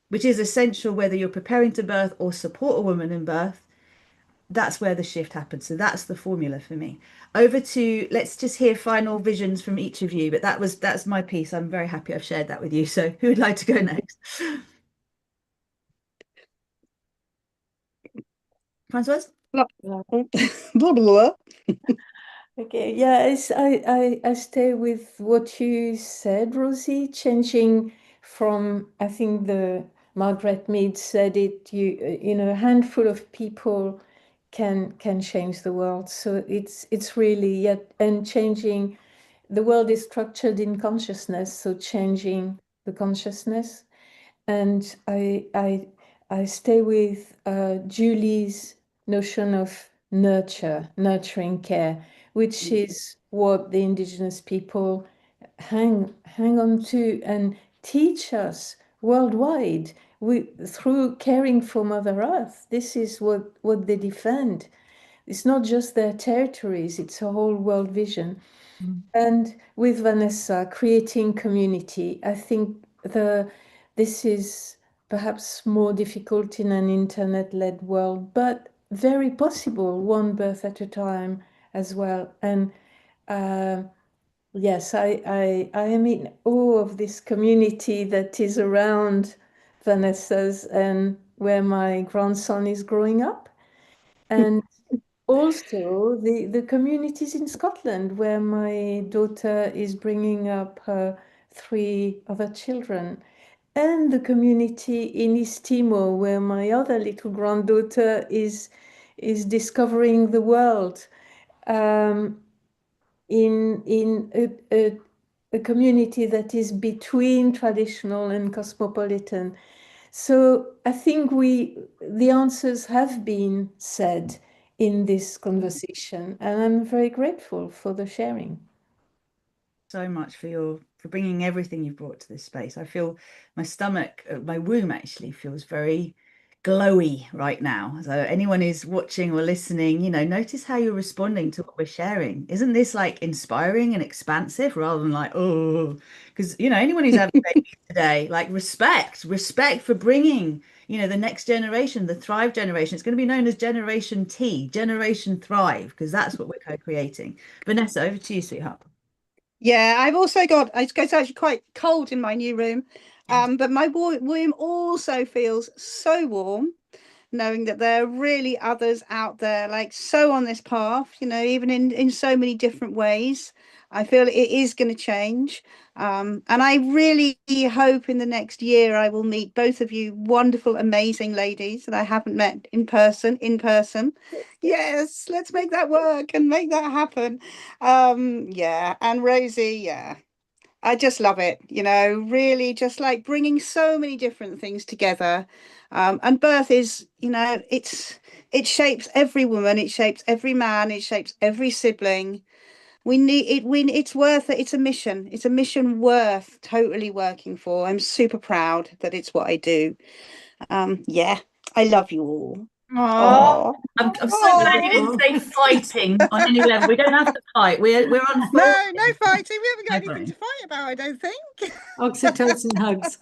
which is essential whether you're preparing to birth or support a woman in birth, that's where the shift happens. So that's the formula for me. Over to, let's just hear final visions from each of you. But that's my piece. I'm very happy I've shared that with you. So who would like to go next? Francois? Blah, blah, blah. Okay, yeah, I stay with what you said, Rosie, changing from, I think the Margaret Mead said it, a handful of people can change the world. So it's really, yeah, and changing, the world is structured in consciousness, so changing the consciousness. And I stay with Julie's notion of nurturing care, which is what the indigenous people hang on to and teach us worldwide. Through caring for Mother Earth, this is what they defend. It's not just their territories, it's a whole world vision. And with Vanessa, creating community, I think this is perhaps more difficult in an internet-led world, but very possible, one birth at a time as well. And yes, I am in awe of this community that is around Vanessa's and where my grandson is growing up. And also the communities in Scotland where my daughter is bringing up her three other children, and the community in East Timor where my other little granddaughter is discovering the world, in a community that is between traditional and cosmopolitan. So I think the answers have been said in this conversation, and I'm very grateful for the sharing. So much for bringing everything you've brought to this space. I feel my stomach, my womb actually feels very glowy right now. So anyone who's watching or listening, notice how you're responding to what we're sharing. Isn't this like inspiring and expansive rather than like, oh, because anyone who's having babies today, like respect for bringing, the next generation, the Thrive generation. It's going to be known as Generation T, Generation Thrive, because that's what we're co-creating. Vanessa, over to you, sweetheart. Yeah, I've also got, it's actually quite cold in my new room, but my womb also feels so warm, knowing that there are really others out there, like so on this path, even in so many different ways. I feel it is going to change. And I really hope in the next year I will meet both of you wonderful, amazing ladies that I haven't met in person. Yes, let's make that work and make that happen. Yeah, and Rosie, yeah. I just love it, really just like bringing so many different things together. And birth is, it shapes every woman, it shapes every man, it shapes every sibling. We need it, it's worth it. It's a mission worth totally working for. I'm super proud that it's what I do. Yeah, I love you all. Oh, Oh, I'm so glad you didn't say fighting on any level. We don't have to fight. We're on full. no fighting. We haven't got No anything fighting. to fight about, I don't think. Oxytocin hugs.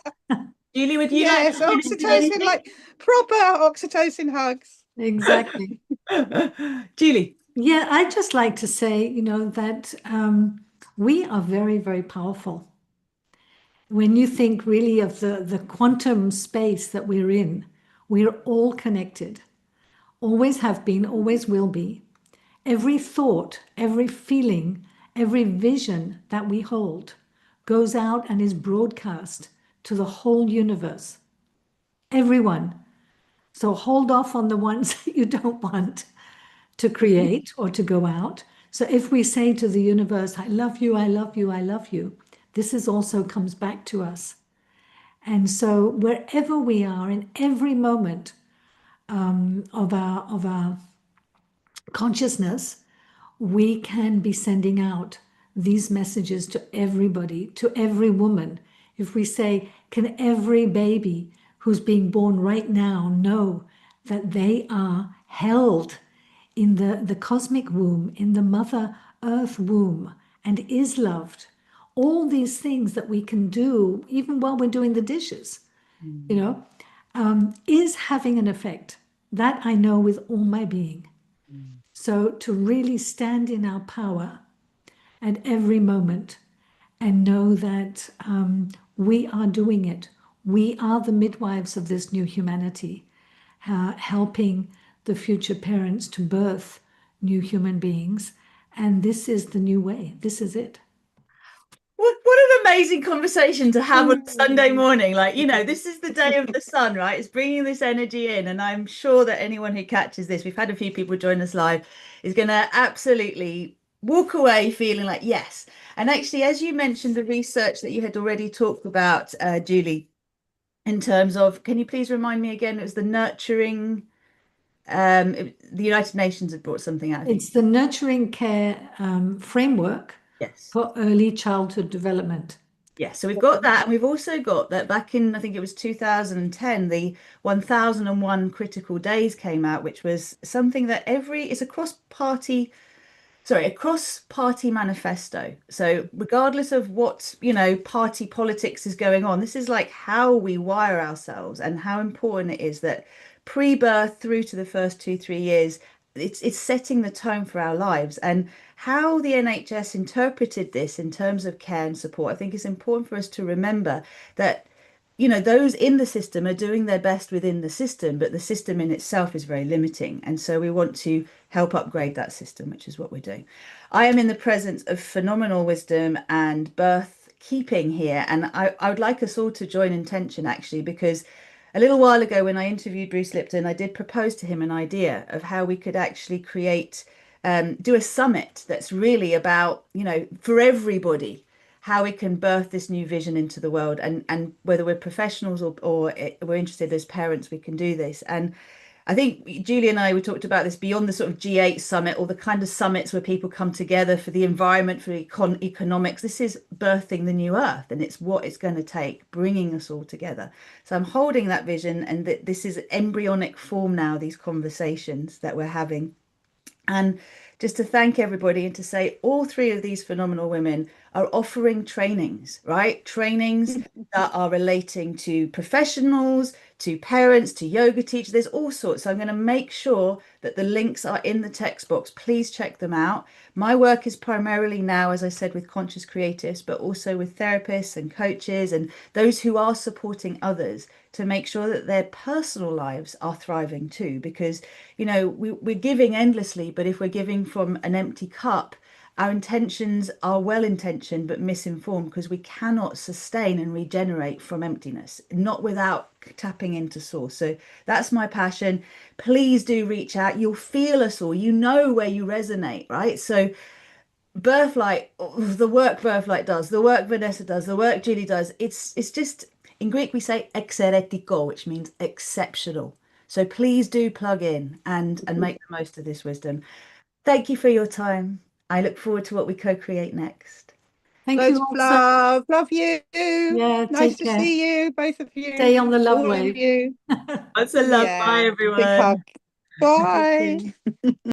Julie, would you Yes, like to say oxytocin, like proper oxytocin hugs. Exactly. anything? Julie. Yeah, I'd just like to say, that we are very, very powerful. When you think really of the quantum space that we're in, we're all connected, always have been, always will be. Every thought, every feeling, every vision that we hold goes out and is broadcast to the whole universe. Everyone. So hold off on the ones that you don't want to create or to go out. So if we say to the universe, I love you, I love you, I love you, this is also comes back to us. And so wherever we are in every moment of our consciousness, we can be sending out these messages to everybody, to every woman. If we say, can every baby who's being born right now know that they are held in the cosmic womb, in the Mother Earth womb, and is loved? All these things that we can do, even while we're doing the dishes, you know, is having an effect. That I know with all my being. So to really stand in our power at every moment and know that we are doing it. We are the midwives of this new humanity, helping the future parents to birth new human beings. And this is the new way. This is it. What an amazing conversation to have on a Sunday morning. Like, this is the day of the sun, right? It's bringing this energy in. And I'm sure that anyone who catches this, we've had a few people join us live, is going to absolutely walk away feeling like, yes. And actually, as you mentioned, the research that you had already talked about, Julie, in terms of, can you please remind me again? It was the nurturing, the United Nations had brought something out, I think. It's the nurturing care framework Yes. for early childhood development. Yeah, so we've got that, and we've also got that back in, I think it was 2010, the 1001 Critical Days came out, which was something that it's a cross-party manifesto. So regardless of what, party politics is going on, this is like how we wire ourselves and how important it is that pre-birth through to the first 2, 3 years, it's setting the tone for our lives. And how the NHS interpreted this in terms of care and support, I think it's important for us to remember that those in the system are doing their best within the system, but the system in itself is very limiting. And so we want to help upgrade that system, which is what we're doing. I am in the presence of phenomenal wisdom and birth keeping here. And I would like us all to join intention, actually, because a little while ago when I interviewed Bruce Lipton, I did propose to him an idea of how we could actually do a summit that's really about, for everybody, how we can birth this new vision into the world, and whether we're professionals or we're interested as parents, we can do this. And I think Julie and we talked about this beyond the sort of G8 summit or the kind of summits where people come together for the environment, for economics. This is birthing the new earth, and it's what it's going to take, bringing us all together. So I'm holding that vision, and this is embryonic form now, these conversations that we're having. And just to thank everybody and to say all three of these phenomenal women are offering trainings, right? Trainings that are relating to professionals, to parents, to yoga teachers. There's all sorts. So I'm going to make sure that the links are in the text box. Please check them out. My work is primarily now, as I said, with conscious creatives, but also with therapists and coaches and those who are supporting others to make sure that their personal lives are thriving too. Because, we're giving endlessly, but if we're giving from an empty cup, our intentions are well intentioned but misinformed, because we cannot sustain and regenerate from emptiness, not without tapping into source. So that's my passion. Please do reach out. You'll feel us all. You know where you resonate, right? So Birthlight, the work Birthlight does, the work Vanessa does, the work Julie does, it's just, in Greek we say exeretico, which means exceptional. So please do plug in and make the most of this wisdom. Thank you for your time. I look forward to what we co-create next. Thank Loads you of also. love. Love you. Yeah, Nice take to care. see you, both of you. Stay on the love All wave. of you. Lots of love. Bye, Yeah. Big hug. everyone. Bye.